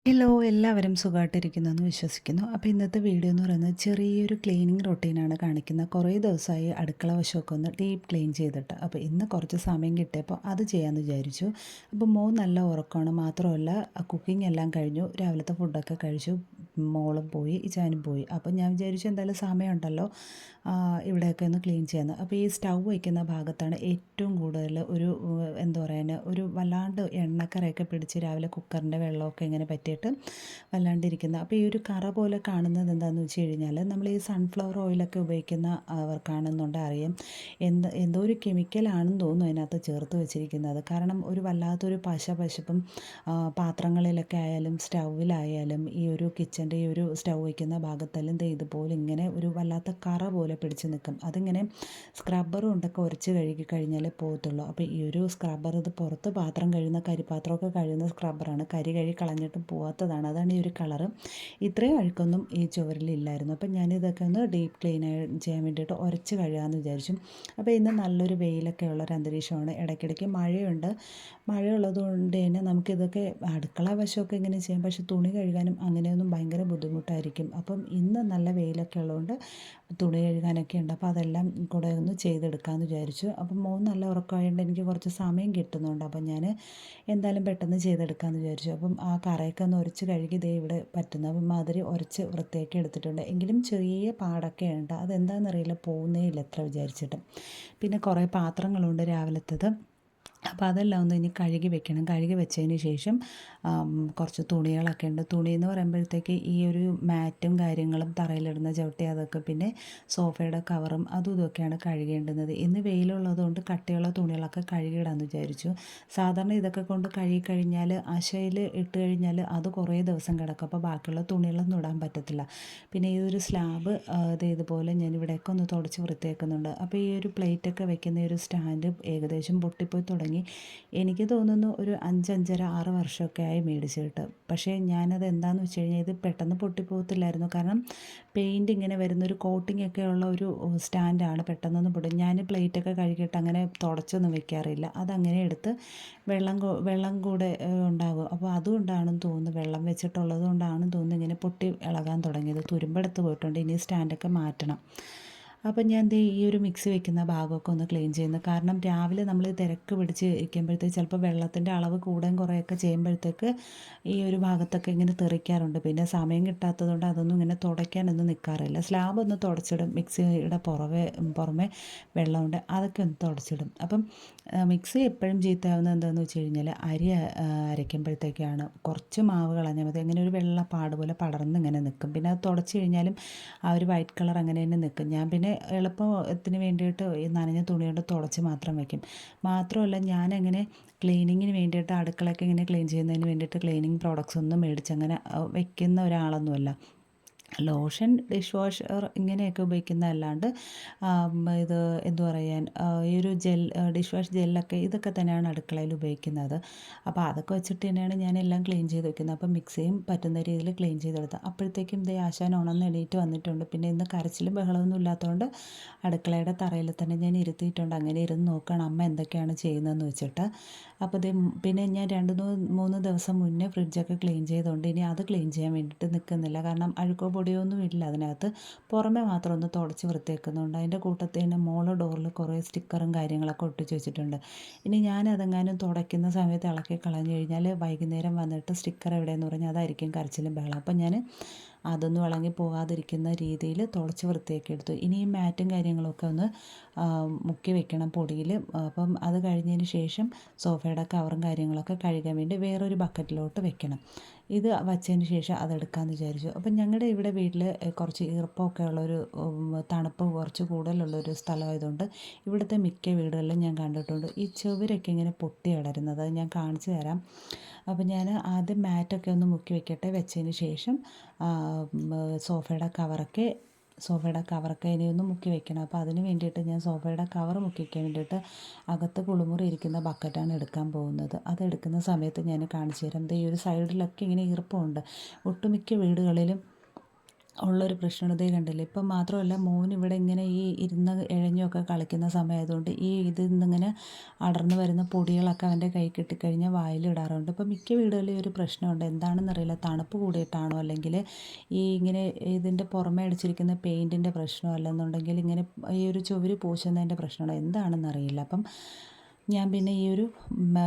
Hello, എല്ലാവരും സുഖമായിട്ടിരിക്കുന്നു എന്ന് വിശ്വസിക്കുന്നു. അപ്പോൾ ഇന്നത്തെ വീഡിയോ എന്ന് പറയുന്നത് ചെറിയൊരു ക്ലീനിങ് റൊട്ടീനാണ് കാണിക്കുന്നത്. കുറേ ദിവസമായി അടുക്കള വശമൊക്കെ ഒന്ന് ഡീപ്പ് ക്ലീൻ ചെയ്തിട്ട്. അപ്പോൾ ഇന്ന് കുറച്ച് സമയം കിട്ടിയപ്പോൾ അത് ചെയ്യാമെന്ന് വിചാരിച്ചു. അപ്പോൾ മോൻ നല്ല ഉറക്കമാണ്. മാത്രമല്ല കുക്കിംഗ് എല്ലാം കഴിഞ്ഞു. രാവിലത്തെ ഫുഡൊക്കെ കഴിച്ചു. മോളും പോയി, ഇച്ചാനും പോയി. അപ്പോൾ ഞാൻ വിചാരിച്ചു എന്തായാലും സമയമുണ്ടല്ലോ ഇവിടെയൊക്കെ ഒന്ന് ക്ലീൻ ചെയ്യാമെന്ന്. അപ്പോൾ ഈ സ്റ്റൗ വയ്ക്കുന്ന ഭാഗത്താണ് ഏറ്റവും കൂടുതൽ എന്താ പറയുക, ഒരു വല്ലാണ്ട് എണ്ണക്കറയൊക്കെ പിടിച്ച് രാവിലെ കുക്കറിൻ്റെ വെള്ളമൊക്കെ ഇങ്ങനെ പറ്റിയിട്ട് വല്ലാണ്ടിരിക്കുന്നത്. അപ്പോൾ ഈ ഒരു കറ പോലെ കാണുന്നത് എന്താണെന്ന് വെച്ച് കഴിഞ്ഞാൽ നമ്മൾ ഈ സൺഫ്ലവർ ഓയിലൊക്കെ ഉപയോഗിക്കുന്ന അവർക്കാണെന്നുണ്ടെങ്കിൽ അറിയാം എന്തോ ഒരു കെമിക്കലാണെന്ന് തോന്നുന്നു അതിനകത്ത് ചേർത്ത് വെച്ചിരിക്കുന്നത്. കാരണം ഒരു വല്ലാത്തൊരു പശപ്പും പാത്രങ്ങളിലൊക്കെ ആയാലും സ്റ്റൗവിലായാലും ഈ ഒരു കിച്ചൻ്റെ ഈ ഒരു സ്റ്റൗ വയ്ക്കുന്ന ഭാഗത്തെല്ലാം ഇതുപോലെ ഇങ്ങനെ ഒരു വല്ലാത്ത കറ പോലെ പിടിച്ച് നിൽക്കും. അതിങ്ങനെ സ്ക്രബ്ബർ കൊണ്ടൊക്കെ ഉരച്ച് കഴുകി കഴിഞ്ഞാലേ പോകത്തുള്ളൂ. അപ്പോൾ ഈ ഒരു സ്ക്രബ്ബർ ഇത് പുറത്ത് പാത്രം കഴുകുന്ന കരിപ്പാത്രമൊക്കെ കഴുകുന്ന സ്ക്രബ്ബറാണ്. കഴുകി കളഞ്ഞിട്ടും പോകാത്തതാണ്. അതാണ് ഈ ഒരു കളറ്. ഇത്രയും അഴുക്കൊന്നും ഈ ചുവരിലില്ലായിരുന്നു. അപ്പം ഞാനിതൊക്കെ ഒന്ന് ഡീപ്പ് ക്ലീൻ ചെയ്യാൻ വേണ്ടിയിട്ട് ഉരച്ച് കഴുകാമെന്ന് വിചാരിച്ചു. അപ്പോൾ ഇന്ന് നല്ലൊരു വെയിലൊക്കെ ഉള്ളൊരു അന്തരീക്ഷമാണ്. ഇടയ്ക്കിടയ്ക്ക് മഴയുണ്ട്. മഴയുള്ളത് കൊണ്ട് തന്നെ നമുക്കിതൊക്കെ അടുക്കള വശമൊക്കെ ഇങ്ങനെ ചെയ്യാം. പക്ഷേ തുണി കഴുകാനും അങ്ങനെയൊന്നും ഭയങ്കര ബുദ്ധിമുട്ടായിരിക്കും. അപ്പം ഇന്ന് നല്ല വെയിലൊക്കെ ഉള്ളതുകൊണ്ട് തുണി കഴുകാനൊക്കെ ഉണ്ട്. അപ്പോൾ അതെല്ലാം കൂടെ ഒന്ന് ചെയ്തെടുക്കാമെന്ന് വിചാരിച്ചു. അപ്പം മോൻ നല്ല ഉറക്കമായതുകൊണ്ട് എനിക്ക് കുറച്ച് സമയം കിട്ടുന്നുണ്ട്. അപ്പം ഞാൻ എന്തായാലും പെട്ടെന്ന് ചെയ്തെടുക്കാമെന്ന് വിചാരിച്ചു. അപ്പം ആ കറയൊക്കെ ഒന്ന് ഉരച്ച് കഴുകി ഇവിടെ പറ്റുന്ന അപ്പം മാതിരി ഉരച്ച് വൃത്തിയാക്കി എടുത്തിട്ടുണ്ട്. എങ്കിലും ചെറിയ പാടൊക്കെ ഉണ്ട്. അതെന്താണെന്നറിയില്ല, പോകുന്നേ ഇല്ല എത്ര വിചാരിച്ചിട്ട്. പിന്നെ കുറേ പാത്രങ്ങളുണ്ട് രാവിലത്തേത്. അപ്പോൾ അതെല്ലാം ഒന്ന് ഇനി കഴുകി വെക്കണം. കഴുകി വെച്ചതിന് ശേഷം കുറച്ച് തുണികളൊക്കെ ഉണ്ട്. തുണി എന്ന് പറയുമ്പോഴത്തേക്ക് ഈ ഒരു മാറ്റും കാര്യങ്ങളും തറയിലിടുന്ന ചവിട്ടി അതൊക്കെ, പിന്നെ സോഫയുടെ കവറും അതും ഇതൊക്കെയാണ് കഴുകേണ്ടുന്നത്. ഇന്ന് വെയിലുള്ളത് കൊണ്ട് കട്ടിയുള്ള തുണികളൊക്കെ കഴുകിയിടാമെന്ന് വിചാരിച്ചു. സാധാരണ ഇതൊക്കെ കൊണ്ട് കഴുകി കഴിഞ്ഞാൽ അശയിൽ ഇട്ട് കഴിഞ്ഞാൽ അത് കുറേ ദിവസം കിടക്കും. അപ്പോൾ ബാക്കിയുള്ള തുണികളൊന്നും ഇടാൻ പറ്റത്തില്ല. പിന്നെ ഈ ഒരു സ്ലാബ് ഇതുപോലെ ഞാൻ ഇവിടെയൊക്കെ ഒന്ന് തുടച്ച് വൃത്തിയാക്കുന്നുണ്ട്. അപ്പോൾ ഈ ഒരു പ്ലേറ്റൊക്കെ വെക്കുന്ന ഈ ഒരു സ്റ്റാൻഡ് ഏകദേശം പൊട്ടിപ്പോയി തുടങ്ങി. എനിക്ക് തോന്നുന്നു ഒരു 5-5.5 വർഷമൊക്കെ ആയി മേടിച്ചിട്ട്. പക്ഷേ ഞാനത് എന്താണെന്ന് വെച്ച് കഴിഞ്ഞാൽ ഇത് പെട്ടെന്ന് പൊട്ടിപ്പോകത്തില്ലായിരുന്നു. കാരണം പെയിൻറ്റ് ഇങ്ങനെ വരുന്നൊരു കോട്ടിംഗ് ഒക്കെ ഉള്ള ഒരു സ്റ്റാൻഡാണ്. പെട്ടെന്നൊന്നും പൊട്ടും. ഞാൻ പ്ലേറ്റൊക്കെ കഴുകിയിട്ട് അങ്ങനെ തുടച്ചൊന്നും വെക്കാറില്ല. അതങ്ങനെ എടുത്ത് വെള്ളം കൂടെ ഉണ്ടാകും. അപ്പോൾ അതുകൊണ്ടാണെന്ന് തോന്നുന്നു, വെള്ളം വെച്ചിട്ടുള്ളത് കൊണ്ടാണെന്ന് തോന്നുന്നു ഇങ്ങനെ പൊട്ടി ഇളകാൻ തുടങ്ങിയത്. തുരുമ്പെടുത്ത് പോയിട്ടുണ്ട്. ഇനി സ്റ്റാൻഡൊക്കെ മാറ്റണം. അപ്പം ഞാൻ ഈ ഒരു മിക്സി വെക്കുന്ന ഭാഗമൊക്കെ ഒന്ന് ക്ലീൻ ചെയ്യുന്നു. കാരണം രാവിലെ നമ്മൾ തിരക്ക് പിടിച്ച് ഇരിക്കുമ്പോഴത്തേക്ക് ചിലപ്പോൾ വെള്ളത്തിൻ്റെ അളവ് കൂടുകയും കുറയുകയൊക്കെ ചെയ്യുമ്പോഴത്തേക്ക് ഈ ഒരു ഭാഗത്തൊക്കെ ഇങ്ങനെ തെറിക്കാറുണ്ട്. പിന്നെ സമയം കിട്ടാത്തതുകൊണ്ട് അതൊന്നും ഇങ്ങനെ തുടയ്ക്കാനൊന്നും നിൽക്കാറില്ല. സ്ലാബ് ഒന്ന് തുടച്ചിടും. മിക്സിയുടെ പുറമെ വെള്ളമുണ്ട്, അതൊക്കെ ഒന്ന് തുടച്ചിടും. അപ്പം മിക്സി എപ്പോഴും ചീത്തയാവുന്നത് എന്താണെന്ന് വെച്ച് കഴിഞ്ഞാൽ അരി അരയ്ക്കുമ്പോഴത്തേക്കാണ്. കുറച്ച് മാവ് കളഞ്ഞാൽ മതി, അങ്ങനെ ഒരു വെള്ള പാട് പോലെ പടർന്ന് ഇങ്ങനെ നിൽക്കും. പിന്നെ അത് തുടച്ച് കഴിഞ്ഞാലും ആ ഒരു വൈറ്റ് കളർ അങ്ങനെ തന്നെ നിൽക്കും. ഞാൻ പിന്നെ എളുപ്പത്തിന് വേണ്ടിയിട്ട് ഈ നനഞ്ഞ തുണി കൊണ്ട് തുടച്ച് മാത്രം വയ്ക്കും. മാത്രമല്ല ഞാനങ്ങനെ ക്ലീനിങ്ങിന് വേണ്ടിയിട്ട് അടുക്കളയൊക്കെ ഇങ്ങനെ ക്ലീൻ ചെയ്യുന്നതിന് വേണ്ടിയിട്ട് ക്ലീനിങ് പ്രോഡക്റ്റ്സ് ഒന്നും മേടിച്ചങ്ങനെ വെക്കുന്ന ഒരാളൊന്നുമല്ല. ലോഷൻ, ഡിഷ് വാഷർ ഇങ്ങനെയൊക്കെ ഉപയോഗിക്കുന്നതല്ലാണ്ട് ഇത് എന്തു പറയാൻ ഈ ഒരു ഡിഷ് വാഷ് ജെല്ലൊക്കെ ഇതൊക്കെ തന്നെയാണ് അടുക്കളയിൽ ഉപയോഗിക്കുന്നത്. അപ്പോൾ അതൊക്കെ വെച്ചിട്ട് തന്നെയാണ് ഞാനെല്ലാം ക്ലീൻ ചെയ്ത് വെക്കുന്നത്. അപ്പോൾ മിക്സിയും പറ്റുന്ന രീതിയിൽ ക്ലീൻ ചെയ്തെടുത്ത് അപ്പോഴത്തേക്കും ആശാൻ ഉണർന്ന് എണീറ്റ് വന്നിട്ടുണ്ട്. പിന്നെ ഇന്ന് കരച്ചിലും ബഹളമൊന്നും ഇല്ലാത്തതുകൊണ്ട് അടുക്കളയുടെ തറയിൽ തന്നെ ഞാൻ ഇരുത്തിയിട്ടുണ്ട്. അങ്ങനെ ഇരുന്ന് നോക്കുകയാണ് അമ്മ എന്തൊക്കെയാണ് ചെയ്യുന്നതെന്ന് വെച്ചിട്ട്. അപ്പോൾ പിന്നെ ഞാൻ 2-3 ദിവസം മുന്നേ ഫ്രിഡ്ജൊക്കെ ക്ലീൻ ചെയ്തുകൊണ്ട് ഇനി അത് ക്ലീൻ ചെയ്യാൻ വേണ്ടിയിട്ട് നിൽക്കുന്നില്ല. കാരണം അഴുക്കോ പൊടിയൊന്നും ഇല്ല അതിനകത്ത്. പുറമെ മാത്രം ഒന്ന് തുടച്ച് വൃത്തിയാക്കുന്നുണ്ട്. അതിൻ്റെ കൂട്ടത്തിൽ തന്നെ മോള് ഡോറിൽ കുറേ സ്റ്റിക്കറും കാര്യങ്ങളൊക്കെ ഒട്ടിച്ച് വെച്ചിട്ടുണ്ട്. ഇനി ഞാനതെങ്ങാനും തുടയ്ക്കുന്ന സമയത്ത് ഇളക്കി കളഞ്ഞു കഴിഞ്ഞാൽ വൈകുന്നേരം വന്നിട്ട് സ്റ്റിക്കർ എവിടെയെന്ന് പറഞ്ഞാൽ അതായിരിക്കും കരച്ചിലും ബഹളം. അപ്പം ഞാൻ അതൊന്നും ഇളകി പോകാതിരിക്കുന്ന രീതിയിൽ തുടച്ച് വൃത്തിയാക്കി എടുത്തു. ഇനി ഈ മാറ്റും കാര്യങ്ങളൊക്കെ ഒന്ന് മുക്കി വെക്കണം പൊടിയിൽ. അപ്പം അത് കഴിഞ്ഞതിന് ശേഷം സോഫയുടെ കവറും കാര്യങ്ങളൊക്കെ കഴുകാൻ വേണ്ടി വേറൊരു ബക്കറ്റിലോട്ട് വെക്കണം. ഇത് വച്ചതിന് ശേഷം അതെടുക്കാമെന്ന് വിചാരിച്ചു. അപ്പം ഞങ്ങളുടെ ഇവിടെ വീട്ടിൽ കുറച്ച് ഈർപ്പമൊക്കെ ഉള്ളൊരു തണുപ്പ് കുറച്ച് കൂടുതലുള്ളൊരു സ്ഥലമായതുകൊണ്ട് ഇവിടുത്തെ മിക്ക വീടുകളിലും ഞാൻ കണ്ടിട്ടുണ്ട് ഈ ചുവരൊക്കെ ഇങ്ങനെ പൊട്ടി കിടരുന്നത്. അത് ഞാൻ കാണിച്ചു തരാം. അപ്പം ഞാൻ ആദ്യം മാറ്റൊക്കെ ഒന്ന് മുക്കി വെക്കട്ടെ. വെച്ചതിന് ശേഷം സോഫയുടെ കവറൊക്കെ ഇനിയൊന്ന് മുക്കി വെക്കണം. അപ്പോൾ അതിന് വേണ്ടിയിട്ട് ഞാൻ സോഫയുടെ കവർ മുക്കി വയ്ക്കാൻ വേണ്ടിയിട്ട് അകത്ത് കുളിമുറി ഇരിക്കുന്ന ബക്കറ്റാണ് എടുക്കാൻ പോകുന്നത്. അതെടുക്കുന്ന സമയത്ത് ഞാൻ കാണിച്ചു തരാം. ഈ ഒരു സൈഡിലൊക്കെ ഇങ്ങനെ ഈർപ്പമുണ്ട്. ഒട്ടുമിക്ക വീടുകളിലും ഉള്ളൊരു പ്രശ്നമാണ്. ദേ കണ്ടില്ലേ, ഇപ്പം മാത്രമല്ല മോൻ ഇവിടെ ഇങ്ങനെ ഈ ഇരുന്ന് ഇഴഞ്ഞൊക്കെ കളിക്കുന്ന സമയമായതുകൊണ്ട് ഈ ഇതിൽ നിന്നിങ്ങനെ അടർന്ന് വരുന്ന പൊടികളൊക്കെ അവൻ്റെ കൈ കിട്ടിക്കഴിഞ്ഞാൽ വായിലിടാറുണ്ട്. ഇപ്പം മിക്ക വീടുകളിലും ഈ ഒരു പ്രശ്നമുണ്ട്. എന്താണെന്നറിയില്ല, തണുപ്പ് കൂടിയിട്ടാണോ അല്ലെങ്കിൽ ഈ ഇങ്ങനെ ഇതിൻ്റെ പുറമെ അടിച്ചിരിക്കുന്ന പെയിൻറ്റിൻ്റെ പ്രശ്നമോ അല്ലെന്നുണ്ടെങ്കിൽ ഇങ്ങനെ ഈ ഒരു ചുവര് പൂശുന്നതിൻ്റെ പ്രശ്നമാണോ എന്താണെന്നറിയില്ല. അപ്പം ഞാൻ പിന്നെ ഈ ഒരു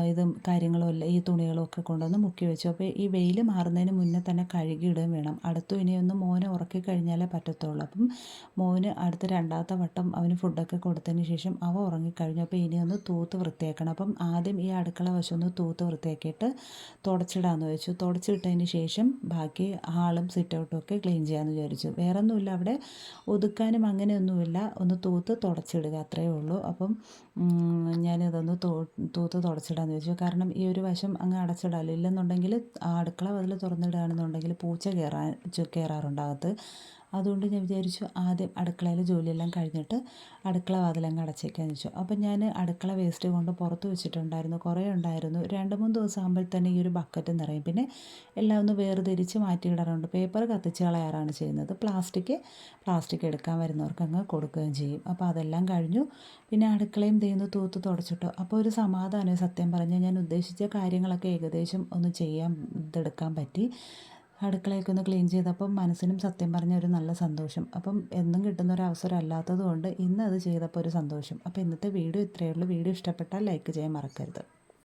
ഇതും കാര്യങ്ങളും എല്ലാം ഈ തുണികളും ഒക്കെ കൊണ്ടുവന്ന് മുക്കി വെച്ചു. അപ്പോൾ ഈ വെയിൽ മാറുന്നതിന് മുന്നേ തന്നെ കഴുകിയിടുകയും വേണം. അടുത്തും ഇനിയൊന്ന് മോനെ ഉറക്കി കഴിഞ്ഞാലേ പറ്റത്തുള്ളൂ. അപ്പം മോന് അടുത്ത രണ്ടാമത്തെ വട്ടം അവന് ഫുഡൊക്കെ കൊടുത്തതിന് ശേഷം അവൻ ഉറങ്ങിക്കഴിഞ്ഞു. അപ്പോൾ ഇനിയൊന്ന് തൂത്ത് വൃത്തിയാക്കണം. അപ്പം ആദ്യം ഈ അടുക്കള വശം ഒന്ന് തൂത്ത് വൃത്തിയാക്കിയിട്ട് തുടച്ചിടാമെന്ന് വെച്ചു. തുടച്ചിട്ടതിന് ശേഷം ബാക്കി ഹാളും സിറ്റ് ഔട്ടും ഒക്കെ ക്ലീൻ ചെയ്യാമെന്ന് വിചാരിച്ചു. വേറൊന്നുമില്ല, അവിടെ ഒതുക്കാനും അങ്ങനെയൊന്നുമില്ല, ഒന്ന് തൂത്ത് തുടച്ചിടുക അത്രയേ ഉള്ളൂ. അപ്പം ഞാനിതൊന്ന് തൂത്ത് തുടച്ചിടാമെന്ന് വെച്ചു. കാരണം ഈ ഒരു വശം അങ്ങ് അടച്ചിടാമല്ലോ, ഇല്ലെന്നുണ്ടെങ്കിൽ അടുക്കള വാതിൽ തുറന്നിടുകയാണെന്നുണ്ടെങ്കിൽ പൂച്ച കയറാറുണ്ട് അകത്ത്. അതുകൊണ്ട് ഞാൻ വിചാരിച്ചു ആദ്യം അടുക്കളയിൽ ജോലിയെല്ലാം കഴിഞ്ഞിട്ട് അടുക്കള വാതിലങ്ങ് അടച്ചേക്കാന്ന് വെച്ചു. അപ്പം ഞാൻ അടുക്കള വേസ്റ്റ് കൊണ്ട് പുറത്ത് വെച്ചിട്ടുണ്ടായിരുന്നു, കുറേ ഉണ്ടായിരുന്നു. 2-3 ദിവസം ആകുമ്പോൾ തന്നെ ഈ ഒരു ബക്കറ്റ് നിറയും. പിന്നെ എല്ലാം ഒന്ന് വേർതിരിച്ച് മാറ്റിയിടാറുണ്ട്. പേപ്പർ കത്തിച്ച് കളയാറാണ് ചെയ്യുന്നത്. പ്ലാസ്റ്റിക് എടുക്കാൻ വരുന്നവർക്ക് അങ്ങ് കൊടുക്കുകയും ചെയ്യും. അപ്പോൾ അതെല്ലാം കഴിഞ്ഞു. പിന്നെ അടുക്കളയും തേന്ന് തൂത്ത് തുടച്ചിട്ടു. അപ്പോൾ ഒരു സമാധാനമായി. സത്യം പറഞ്ഞാൽ ഞാൻ ഉദ്ദേശിച്ച കാര്യങ്ങളൊക്കെ ഏകദേശം ഒന്ന് ഇതെടുക്കാൻ പറ്റി. അടുക്കളയൊക്കെ ഒന്ന് ക്ലീൻ ചെയ്തപ്പം മനസ്സിനും സത്യം പറഞ്ഞാൽ ഒരു നല്ല സന്തോഷം. അപ്പം എന്നും കിട്ടുന്ന ഒരു അവസരം അല്ലാത്തത് കൊണ്ട് ഇന്ന് അത് ചെയ്തപ്പോൾ ഒരു സന്തോഷം. അപ്പോൾ ഇന്നത്തെ വീഡിയോ ഇത്രയേ ഉള്ളൂ. വീഡിയോ ഇഷ്ടപ്പെട്ടാൽ ലൈക്ക് ചെയ്യാൻ മറക്കരുത്.